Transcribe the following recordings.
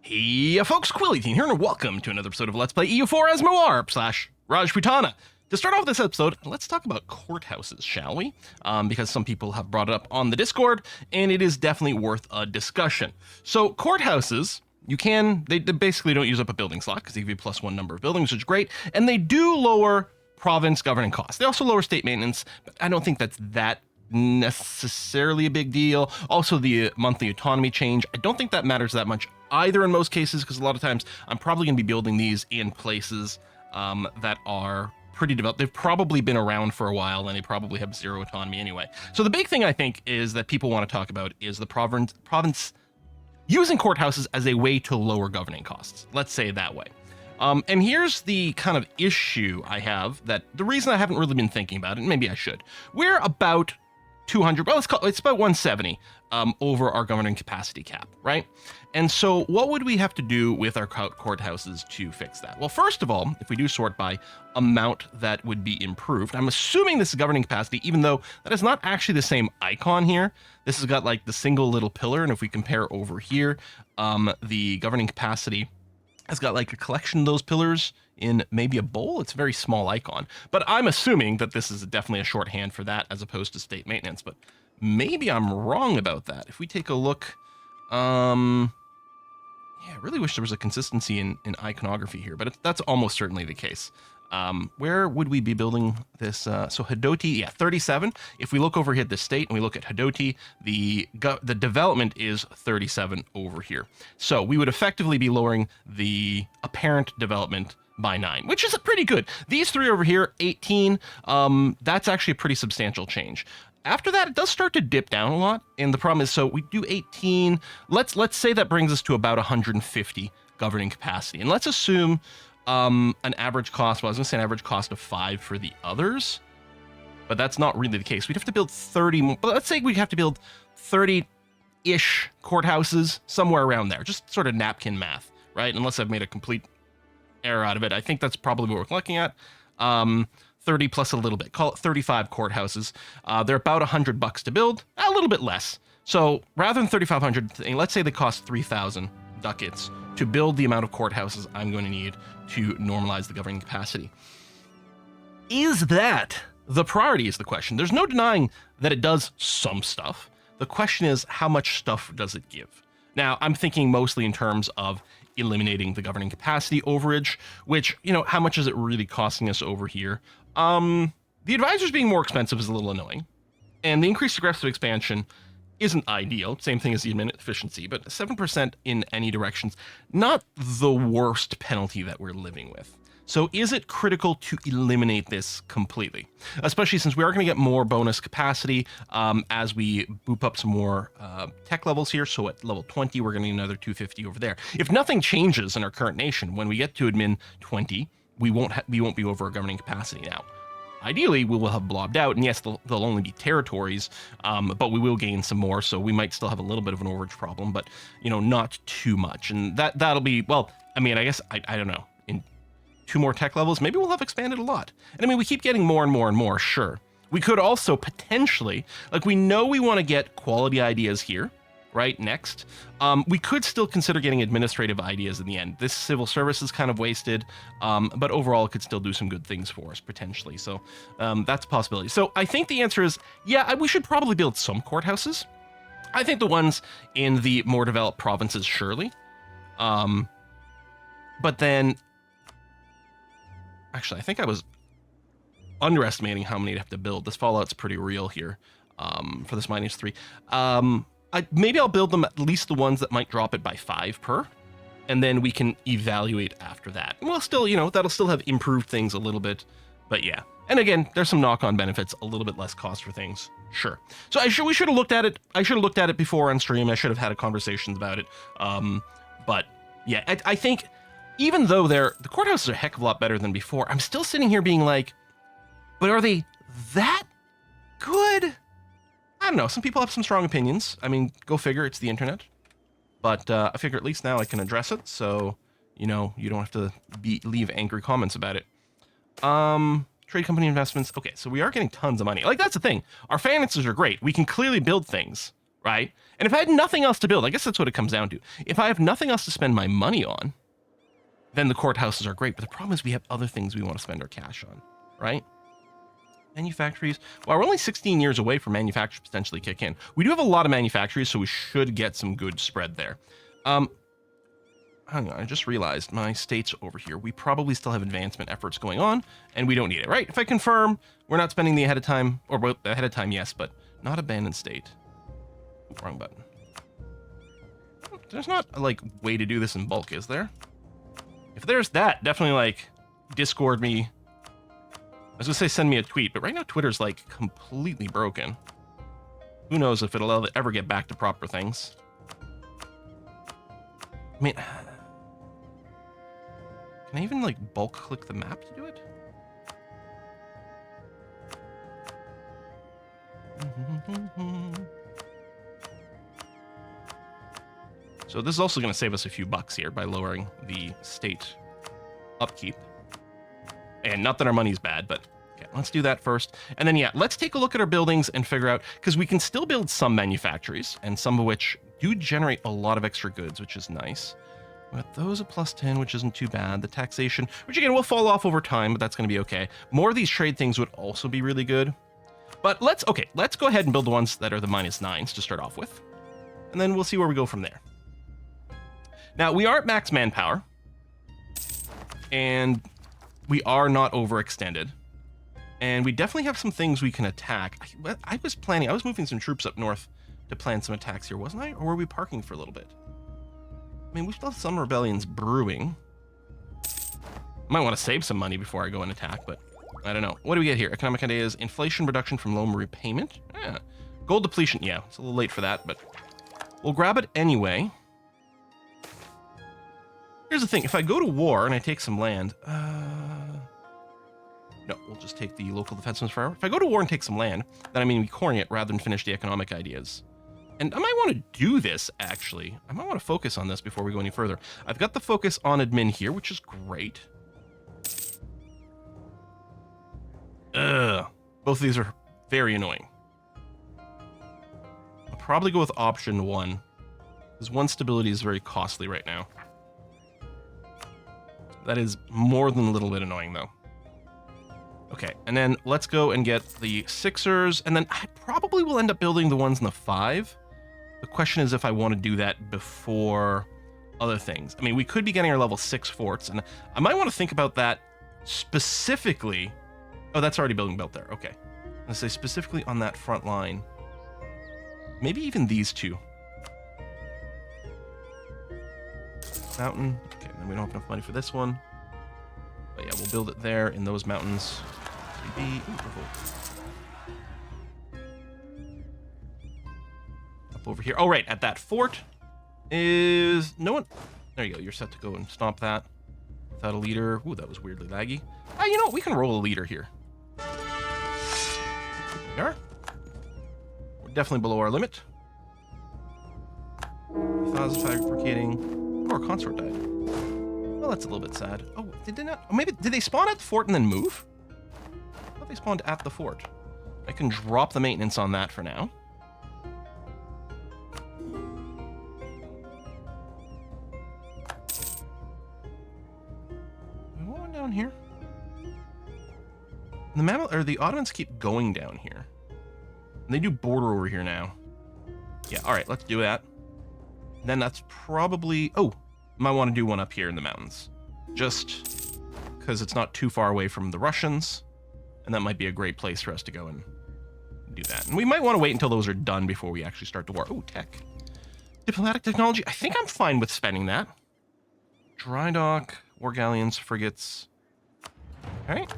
Hey folks, Quilly18 here, and welcome to another episode of Let's Play EU4 as Mewar / Rajputana. To start off this episode, let's talk about courthouses, shall we? Because some people have brought it up on the Discord, and it is definitely worth a discussion. So courthouses, they basically don't use up a building slot, because they give you +1 number of buildings, which is great, and they do lower province governing costs. They also lower state maintenance, but I don't think that's that necessarily a big deal. Also, the monthly autonomy change, I don't think that matters that much either in most cases, because a lot of times I'm probably going to be building these in places that are pretty developed. They've probably been around for a while, and they probably have zero autonomy anyway. So the big thing I think is that people want to talk about is the province using courthouses as a way to lower governing costs. Let's say it that way. And here's the kind of issue I have, that the reason I haven't really been thinking about it, and maybe I should. We're about 200, well, it's about 170 over our governing capacity cap, right? And so what would we have to do with our courthouses to fix that? Well, first of all, if we do sort by amount that would be improved, I'm assuming this is governing capacity, even though that is not actually the same icon here. This has got like the single little pillar, and if we compare over here, the governing capacity has got like a collection of those pillars in maybe a bowl. It's a very small icon, but I'm assuming that this is definitely a shorthand for that as opposed to state maintenance, but maybe I'm wrong about that. If we take a look, yeah, I really wish there was a consistency in iconography here, but that's almost certainly the case. Where would we be building this? So Hadoti, yeah, 37. If we look over here at the state and we look at Hadoti, the development is 37 over here. So we would effectively be lowering the apparent development by 9, which is pretty good. These three over here, 18, that's actually a pretty substantial change. After that, it does start to dip down a lot, and the problem is, so we do 18, let's say that brings us to about 150 governing capacity, and let's assume an average cost, well, I was gonna say an average cost of 5 for the others, but that's not really the case. We'd have to build 30 more, but let's say we have to build 30-ish courthouses, somewhere around there, just sort of napkin math, right? Unless I've made a complete error out of it. I think that's probably what we're looking at. 30 plus a little bit, call it 35 courthouses. They're about $100 to build, a little bit less. So rather than 3,500, let's say they cost 3,000 ducats to build the amount of courthouses I'm going to need to normalize the governing capacity. Is that the priority is the question. There's no denying that it does some stuff. The question is, how much stuff does it give? Now, I'm thinking mostly in terms of eliminating the governing capacity overage, which, you know, how much is it really costing us over here? The advisors being more expensive is a little annoying, and the increased aggressive expansion isn't ideal. Same thing as the admin efficiency, but 7% in any directions, not the worst penalty that we're living with. So is it critical to eliminate this completely? Especially since we are going to get more bonus capacity as we boop up some more tech levels here. So at level 20, we're going to need another 250 over there. If nothing changes in our current nation, when we get to admin 20, we won't be over our governing capacity now. Ideally, we will have blobbed out, and yes, they'll only be territories, but we will gain some more, so we might still have a little bit of an overage problem, but, you know, not too much. And that'll be, well, I mean, I guess, I don't know, in 2 more tech levels, maybe we'll have expanded a lot. And I mean, we keep getting more and more and more, sure. We could also potentially, like, we know we want to get quality ideas here, right, next. We could still consider getting administrative ideas in the end. This civil service is kind of wasted, but overall it could still do some good things for us, potentially. So that's a possibility. So I think the answer is, yeah, we should probably build some courthouses. I think the ones in the more developed provinces, surely. But then, actually, I think I was underestimating how many I'd have to build. This Fallout's pretty real here for this -3. Maybe I'll build them, at least the ones that might drop it by 5 per, and then we can evaluate after that. And we'll still, you know, that'll still have improved things a little bit, but yeah. And again, there's some knock-on benefits, a little bit less cost for things, sure. So we should have looked at it. I should have looked at it before on stream. I should have had a conversations about it. But yeah, I think even though the courthouses are a heck of a lot better than before, I'm still sitting here being like, but are they that good? I don't know. Some people have some strong opinions. I mean, go figure. It's the internet. But I figure at least now I can address it, so, you know, you don't have to leave angry comments about it. Trade company investments. Okay, so we are getting tons of money. Like, that's the thing. Our finances are great. We can clearly build things, right? And if I had nothing else to build, I guess that's what it comes down to. If I have nothing else to spend my money on, then the courthouses are great. But the problem is we have other things we want to spend our cash on, right? Manufactories. Well, we're only 16 years away from manufacturers potentially kick in. We do have a lot of manufactories, so we should get some good spread there. Hang on, I just realized my state's over here. We probably still have advancement efforts going on, and we don't need it, right? If I confirm, we're not spending the ahead of time, or well, ahead of time, yes, but not abandoned state. Ooh, wrong button. There's not a, like, way to do this in bulk, is there? If there's that, definitely, like, Discord me. I was gonna say send me a tweet, but right now Twitter's, like, completely broken. Who knows if it'll ever get back to proper things. I mean... Can I even, like, bulk click the map to do it? So this is also going to save us a few bucks here by lowering the state upkeep. And not that our money's bad, but okay, let's do that first. And then, yeah, let's take a look at our buildings and figure out, because we can still build some manufactories, and some of which do generate a lot of extra goods, which is nice. But those a +10, which isn't too bad. The taxation, which again will fall off over time, but that's going to be okay. More of these trade things would also be really good. But let's go ahead and build the ones that are the -9s to start off with. And then we'll see where we go from there. Now, we are at max manpower. And we are not overextended. And we definitely have some things we can attack. I was moving some troops up north to plan some attacks here, wasn't I? Or were we parking for a little bit? I mean, we still have some rebellions brewing. Might want to save some money before I go and attack, but I don't know. What do we get here? Economic ideas, inflation reduction from loan repayment. Yeah. Gold depletion. Yeah, it's a little late for that, but we'll grab it anyway. Here's the thing. If I go to war and I take some land, no, we'll just take the local defenses forever. If I go to war and take some land, then I mean we coring it rather than finish the economic ideas. And I might want to do this, actually. I might want to focus on this before we go any further. I've got the focus on admin here, which is great. Ugh. Both of these are very annoying. I'll probably go with option 1. Because 1 stability is very costly right now. That is more than a little bit annoying, though. Okay, and then let's go and get the 6ers, and then I probably will end up building the ones in the 5. The question is if I want to do that before other things. I mean, we could be getting our level 6 forts, and I might want to think about that specifically. Oh, that's already building built there. Okay. Let's say specifically on that front line. Maybe even these two. Mountain. Okay, then we don't have enough money for this one. But yeah, we'll build it there in those mountains. Up over here. Oh, right. At that fort is no one. There you go. You're set to go and stomp that without a leader. Ooh, that was weirdly laggy. You know what? We can roll a leader here. There we are. We're definitely below our limit. 1,000 fabricating. Oh, our consort died. Well, that's a little bit sad. Oh, they did not. Oh, maybe did they spawn at the fort and then move? I thought they spawned at the fort. I can drop the maintenance on that for now. One down here. The Ottomans keep going down here. And they do border over here now. Yeah, all right, let's do that. Then that's probably... Oh, might want to do one up here in the mountains. Just because it's not too far away from the Russians. And that might be a great place for us to go and do that. And we might want to wait until those are done before we actually start the war. Oh, tech. Diplomatic technology. I think I'm fine with spending that. Dry dock, war galleons, frigates. All right.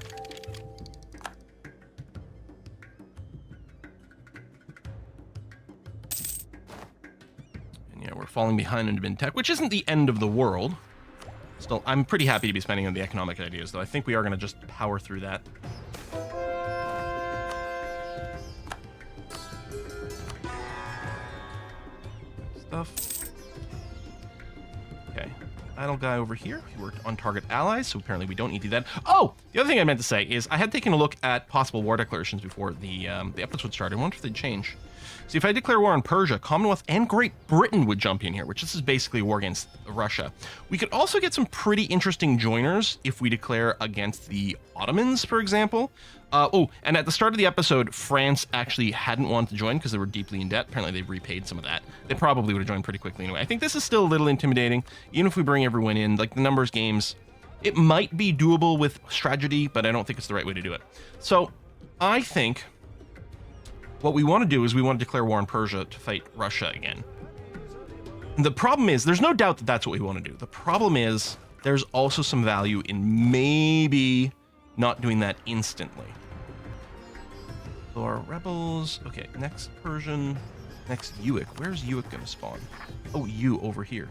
And yeah, we're falling behind in admin tech, which isn't the end of the world. Still, I'm pretty happy to be spending on the economic ideas, though. I think we are going to just power through that. Stuff. Okay. battle guy over here. He worked on target allies, so apparently we don't need to do that. Oh, the other thing I meant to say is I had taken a look at possible war declarations before the episode started. I wonder if they'd change. So if I declare war on Persia, Commonwealth and Great Britain would jump in here, which this is basically a war against Russia. We could also get some pretty interesting joiners if we declare against the Ottomans, for example. And at the start of the episode, France actually hadn't wanted to join because they were deeply in debt. Apparently, they've repaid some of that. They probably would have joined pretty quickly anyway. I think this is still a little intimidating, even if we bring everyone in. Like the numbers games, it might be doable with strategy, but I don't think it's the right way to do it. So I think what we want to do is we want to declare war on Persia to fight Russia again. The problem is, there's no doubt that that's what we want to do. The problem is, there's also some value in maybe not doing that instantly. So our rebels, okay, next Persian, next Uic. Where's Uic going to spawn? Oh, you over here.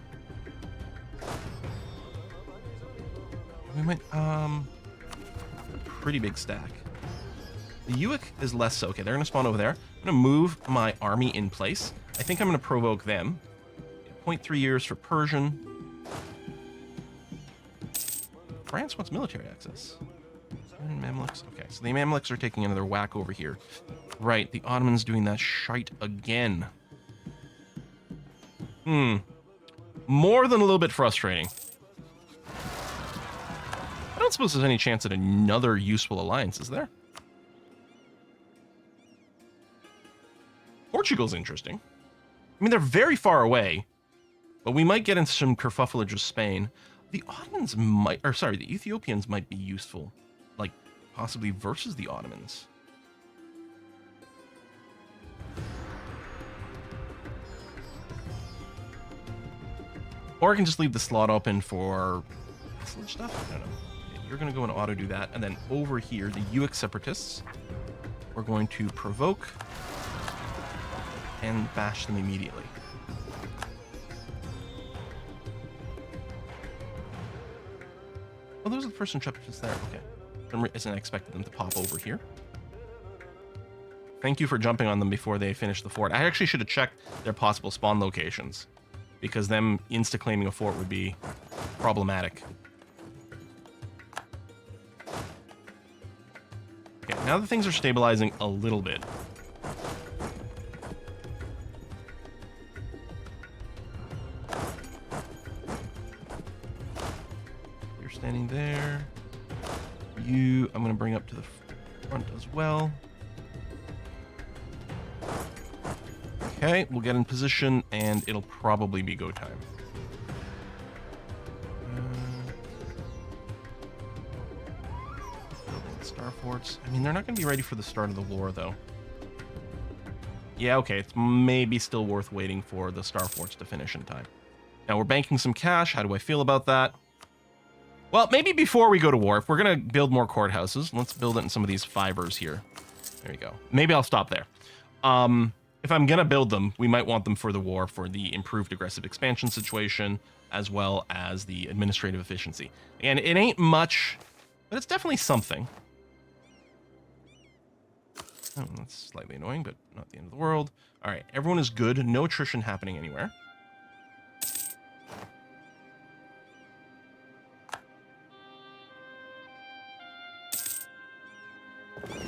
We might, pretty big stack. The Uic is less so. Okay, they're going to spawn over there. I'm going to move my army in place. I think I'm going to provoke them. 0.3 years for Persian. France wants military access. Mamluks. Okay, so the Mamluks are taking another whack over here. Right, the Ottomans doing that shite again. More than a little bit frustrating. I don't suppose there's any chance at another useful alliance, is there? Portugal's interesting. I mean, they're very far away, but we might get into some kerfuffleage with Spain. The Ottomans might, or sorry, the Ethiopians might be useful, like possibly versus the Ottomans. Or I can just leave the slot open for stuff. I don't know. Okay, you're going to go and auto do that, and then over here, the Uic separatists, we're going to provoke and bash them immediately. Oh, those are the first intrepidants there. Okay. I expected them to pop over here. Thank you for jumping on them before they finish the fort. I actually should have checked their possible spawn locations, because them insta-claiming a fort would be problematic. Okay, now that things are stabilizing a little bit. You're standing there. You, I'm going to bring up to the front as well. Okay, we'll get in position, and it'll probably be go time. Building star forts. I mean, they're not going to be ready for the start of the war, though. Yeah, okay, it's maybe still worth waiting for the star forts to finish in time. Now, we're banking some cash. How do I feel about that? Well, maybe before we go to war, if we're going to build more courthouses, let's build it in some of these fibers here. There you go. Maybe I'll stop there. If I'm going to build them, we might want them for the war, for the improved aggressive expansion situation, as well as the administrative efficiency. And it ain't much, but it's definitely something. Oh, that's slightly annoying, but not the end of the world. All right, everyone is good. No attrition happening anywhere.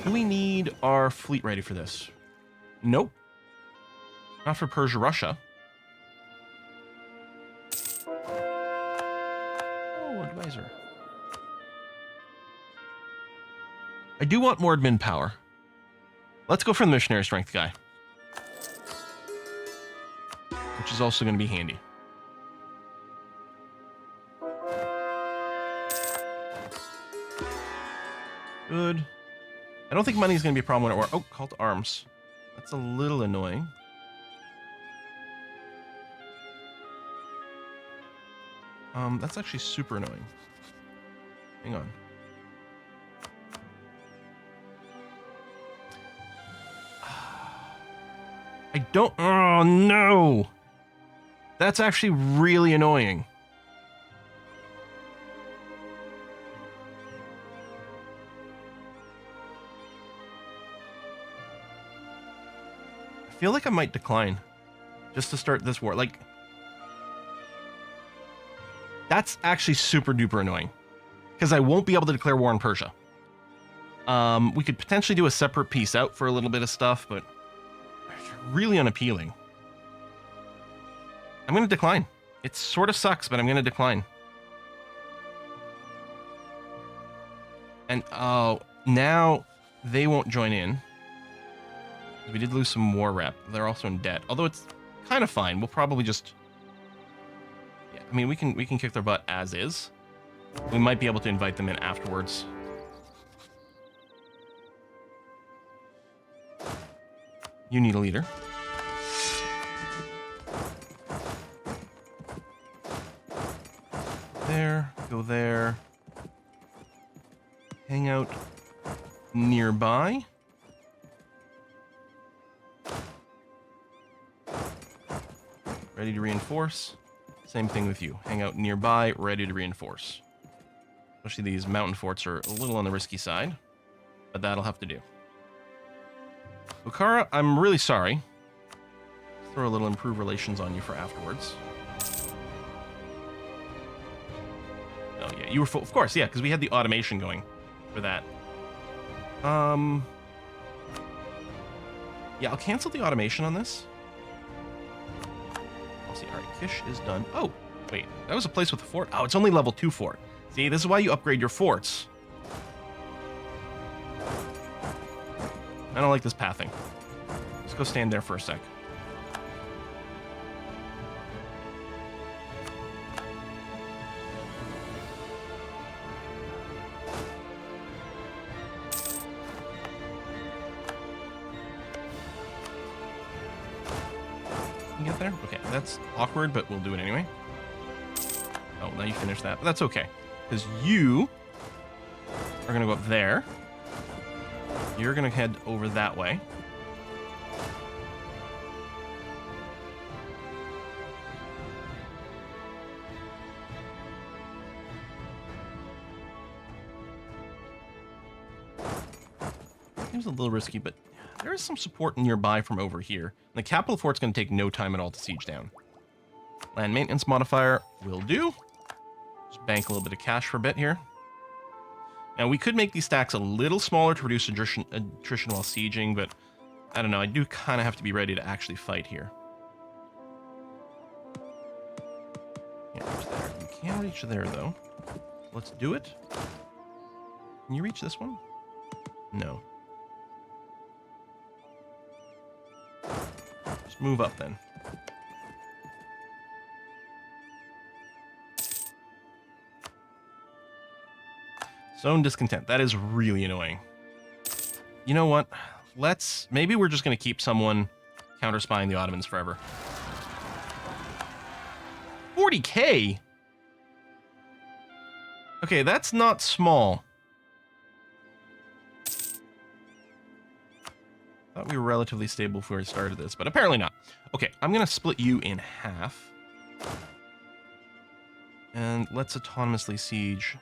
Do we need our fleet ready for this? Nope. Not for Persia, Russia. Oh, advisor. I do want more admin power. Let's go for the missionary strength guy, which is also going to be handy. Good. I don't think money is going to be a problem when it works. Oh, call to arms. That's a little annoying. That's actually super annoying. Hang on. I don't... Oh, no! That's actually really annoying. I feel like I might decline just to start this war. Like... That's actually super duper annoying because I won't be able to declare war on Persia. We could potentially do a separate piece out for a little bit of stuff, but it's really unappealing. I'm going to decline. It sort of sucks, but I'm going to decline. And oh, now they won't join in. We did lose some war rep. They're also in debt, although it's kind of fine. We'll probably just, yeah. I mean, we can kick their butt as is. We might be able to invite them in afterwards. You need a leader. There, go there. Hang out nearby. Ready to reinforce. Same thing with you. Hang out nearby, ready to reinforce. Especially these mountain forts are a little on the risky side, but that'll have to do. Bukhara, I'm really sorry. Throw a little improved relations on you for afterwards. Oh yeah, you were full, of course, yeah, because we had the automation going for that. Yeah, I'll cancel the automation on this. Let's see, all right, Kish is done. Oh, wait, that was a place with a fort. Oh, it's only level 2 fort. See, this is why you upgrade your forts. I don't like this pathing. Let's go stand there for a sec. You get there? Okay, that's awkward, but we'll do it anyway. Oh, now you finish that, but that's okay. Because you are going to go up there. You're going to head over that way. Seems a little risky, but there is some support nearby from over here. And the capital fort's going to take no time at all to siege down. Land maintenance modifier will do. Just bank a little bit of cash for a bit here. Now, we could make these stacks a little smaller to reduce attrition while sieging, but I don't know. I do kind of have to be ready to actually fight here. Can't reach there. You can reach there, though. Let's do it. Can you reach this one? No. Just move up, then. Zone discontent. That is really annoying. You know what? Maybe we're just going to keep someone counter-spying the Ottomans forever. 40k? Okay, that's not small. Thought we were relatively stable before we started this, but apparently not. Okay, I'm going to split you in half. And let's autonomously siege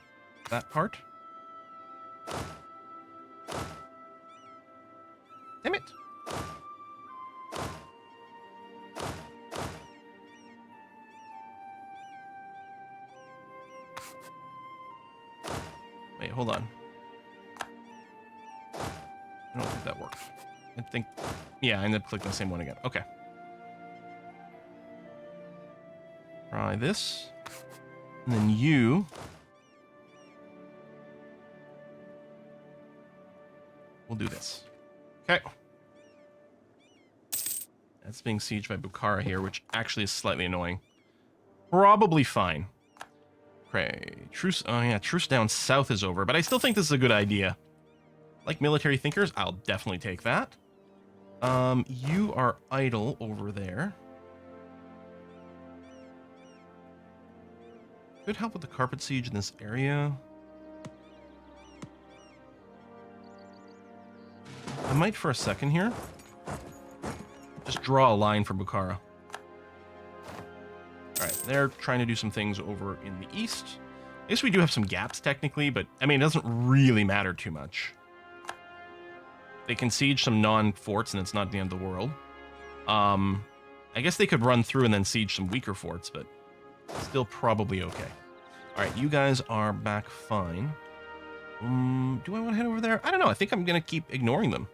that part. Damn it. Wait, hold on. I don't think that worked. I think, yeah, I ended up clicking the same one again. Okay. Try this. And then you. We'll do this. Okay. That's being sieged by Bukhara here, which actually is slightly annoying. Probably fine. Okay. Truce. Oh, yeah. Truce down south is over, but I still think this is a good idea. Like military thinkers, I'll definitely take that. You are idle over there. Could help with the carpet siege in this area. I might for a second here. Just draw a line for Bukhara. Alright, they're trying to do some things over in the east. I guess we do have some gaps technically, but I mean, it doesn't really matter too much. They can siege some non-forts and it's not the end of the world. I guess they could run through and then siege some weaker forts, but still probably okay. All right, you guys are back fine. Do I want to head over there? I don't know. I think I'm going to keep ignoring them.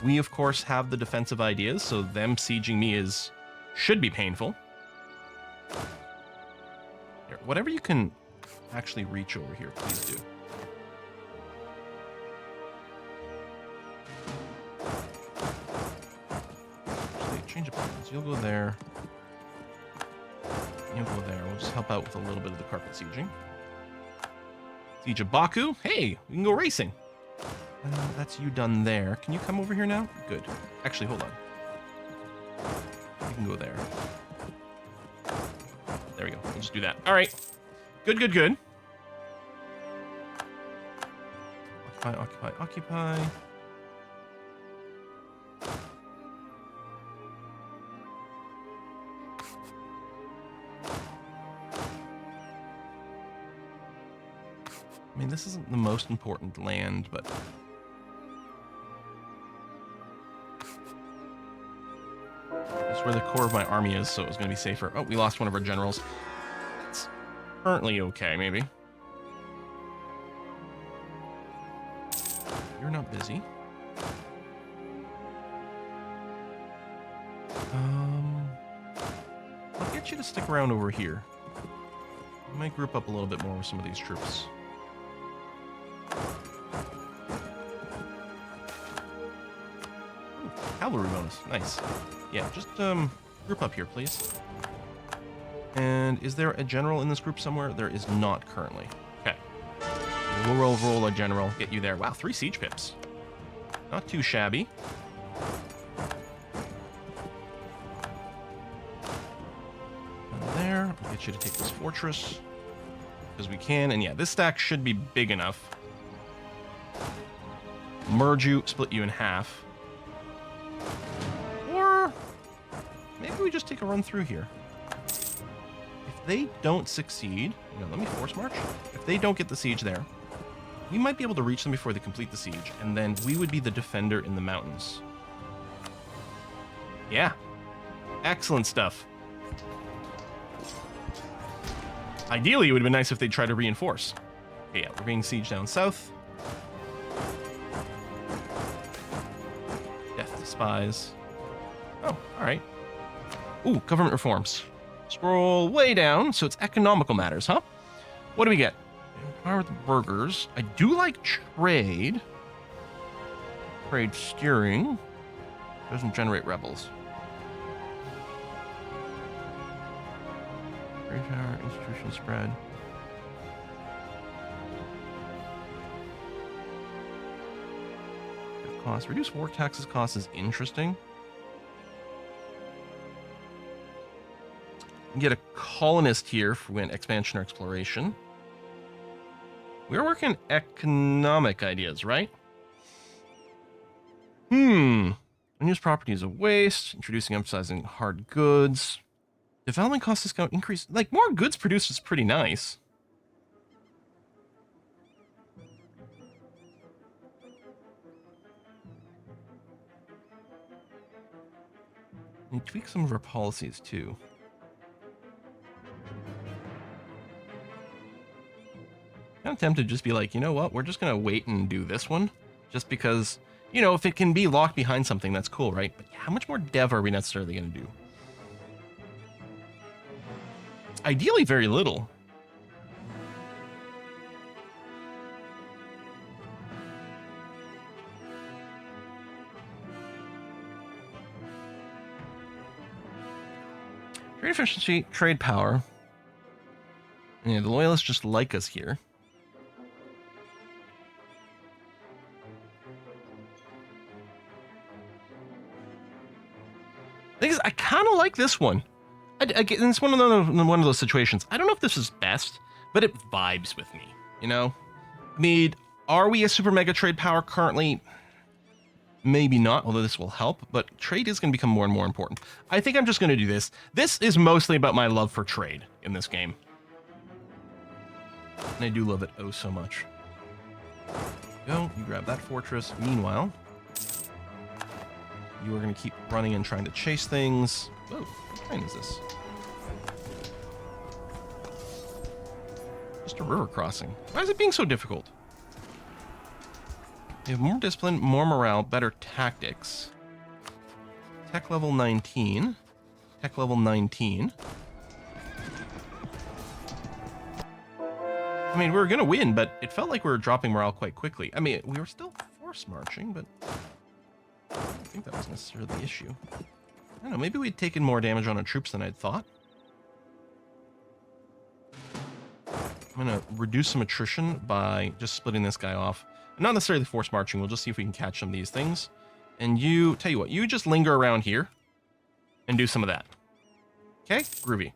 We, of course, have the defensive ideas, so them sieging me should be painful. Here, whatever you can actually reach over here, please do. Actually, change of plans. You'll go there. You'll go there. We'll just help out with a little bit of the carpet sieging. Siege of Baku. Hey, we can go racing. That's you done there. Can you come over here now? Good. Actually, hold on. You can go there. There we go. We'll just do that. All right. Good, good, good. Occupy, occupy, occupy. I mean, this isn't the most important land, but... It's where the core of my army is, so it was going to be safer. Oh, we lost one of our generals. It's currently okay, maybe. You're not busy. I'll get you to stick around over here. I might group up a little bit more with some of these troops. Cavalry bonus. Nice. Yeah, just group up here, please. And is there a general in this group somewhere? There is not currently. Okay. We'll roll a general. Get you there. Wow, 3 siege pips. Not too shabby. There. I'll get you to take this fortress. Because we can. And yeah, this stack should be big enough. Merge you, split you in half. Maybe we just take a run through here. If they don't succeed, let me force march. If they don't get the siege there, we might be able to reach them before they complete the siege, and then we would be the defender in the mountains. Yeah. Excellent stuff. Ideally, it would have been nice if they'd try to reinforce. Okay, yeah, we're being sieged down south. Death to spies. Oh, all right. Ooh, government reforms. Scroll way down, so it's economical matters, huh? What do we get? Empower with the burghers. I do like trade. Trade steering. Doesn't generate rebels. Trade power, institutional spread. Cost. Reduce war taxes cost is interesting. Get a colonist here for when expansion or exploration. We're working economic ideas, right? Unused property is a waste. Introducing, emphasizing hard goods. Development cost discount increase. Like, more goods produced is pretty nice. And tweak some of our policies too. I'm tempted to just be like, you know what? We're just going to wait and do this one. Just because, if it can be locked behind something, that's cool, right? But how much more dev are we necessarily going to do? Ideally, very little. Trade efficiency, trade power. Yeah, the loyalists just like us here. Thing is, I kind of like this one. It's one of those situations. I don't know if this is best, but it vibes with me. I mean, are we a super mega trade power currently? Maybe not, although this will help. But trade is going to become more and more important. I think I'm just going to do this. This is mostly about my love for trade in this game. And I do love it oh so much. Go, you grab that fortress. Meanwhile, you are going to keep running and trying to chase things. Whoa, what kind is this? Just a river crossing. Why is it being so difficult? We have more discipline, more morale, better tactics. Tech level 19. Tech level 19. I mean, we were going to win, but it felt like we were dropping morale quite quickly. I mean, we were still force marching, but I don't think that was necessarily the issue. I don't know, maybe we'd taken more damage on our troops than I'd thought. I'm going to reduce some attrition by just splitting this guy off. Not necessarily force marching, we'll just see if we can catch some of these things. And you, tell you what, you just linger around here and do some of that. Okay, groovy.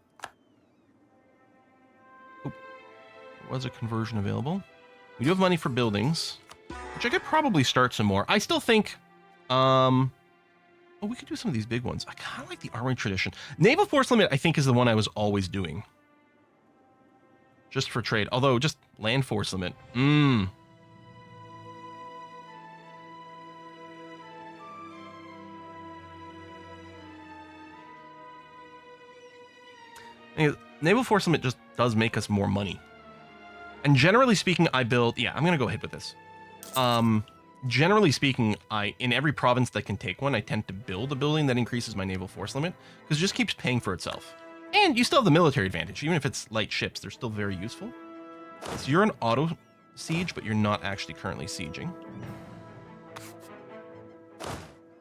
Oh, there was a conversion available. We do have money for buildings, which I could probably start some more. I still think, oh, we could do some of these big ones. I kind of like the armory tradition. Naval force limit, I think, is the one I was always doing. Just for trade. Although, just land force limit. Naval force limit just does make us more money. And generally speaking, I build... Yeah, I'm going to go ahead with this. Generally speaking, in every province that can take one, I tend to build a building that increases my naval force limit, because it just keeps paying for itself. And you still have the military advantage. Even if it's light ships, they're still very useful. So you're an auto siege, but you're not actually currently sieging.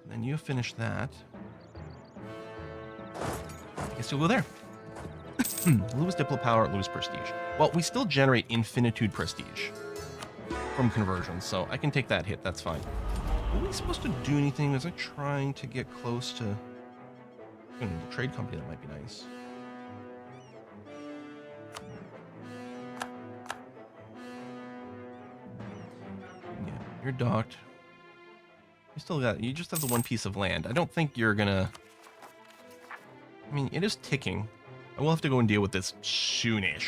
And then you finish that. I guess you'll go there. Lose diplo power, lose prestige. Well, we still generate infinitude prestige from conversions, so I can take that hit, that's fine. Are we supposed to do anything? Was I trying to get close to the trade company? That might be nice. Yeah, you're docked. You just have the one piece of land. I don't think you're gonna... I mean, it is ticking. I will have to go and deal with this soonish.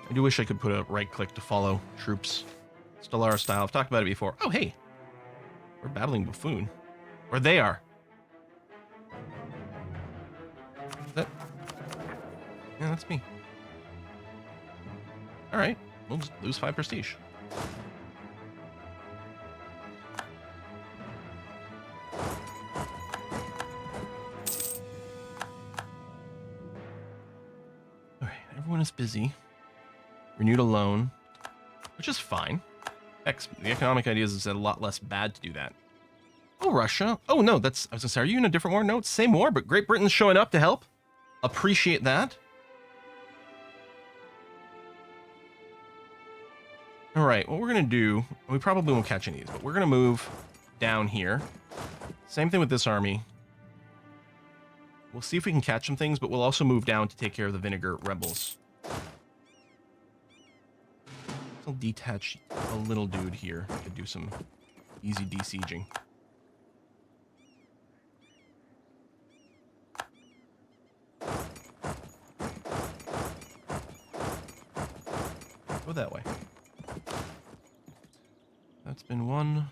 I do wish I could put a right click to follow troops. Stellar style. I've talked about it before. Oh, hey. We're battling Buffoon. Or they are. Is that? Yeah, that's me. Alright. We'll just lose 5 prestige. Everyone is busy. Renewed a loan, which is fine. The economic ideas is a lot less bad to do that. Oh, Russia. Oh, no, I was gonna say, are you in a different war? No, it's the same war, but Great Britain's showing up to help. Appreciate that. All right, what we're gonna do, we probably won't catch any of these, but we're gonna move down here. Same thing with this army. We'll see if we can catch some things, but we'll also move down to take care of the Vinegar rebels. I'll detach a little dude here to do some easy desieging. Go that way. That's been one.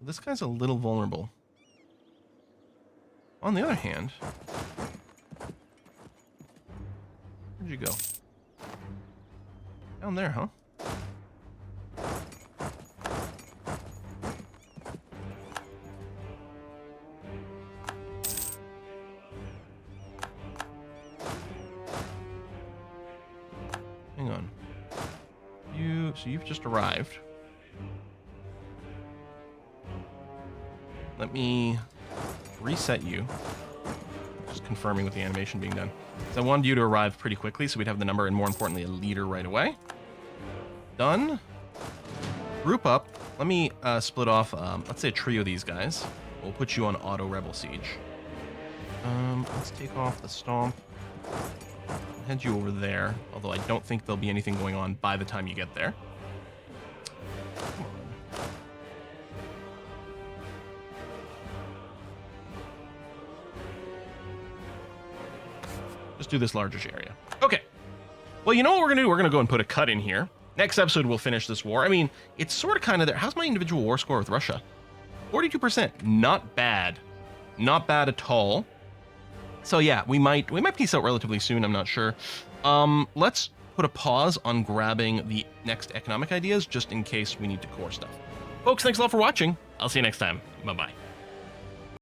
This guy's a little vulnerable. On the other hand, where'd you go? Down there, huh? Hang on. So you've just arrived. Let me reset you. Just confirming with the animation being done. So I wanted you to arrive pretty quickly so we'd have the number and, more importantly, a leader right away. Done. Group up. Let me split off, let's say a trio of these guys. We'll put you on auto rebel siege. Let's take off the stomp. Head you over there, although I don't think there'll be anything going on by the time you get there. Come on. Just do this largish area. Okay. Well, you know what we're going to do? We're going to go and put a cut in here. Next episode, we'll finish this war. I mean, it's sort of kind of there. How's my individual war score with Russia? 42%, not bad. Not bad at all. So yeah, we might peace out relatively soon, I'm not sure. Let's put a pause on grabbing the next economic ideas just in case we need to core stuff. Folks, thanks a lot for watching. I'll see you next time. Bye-bye.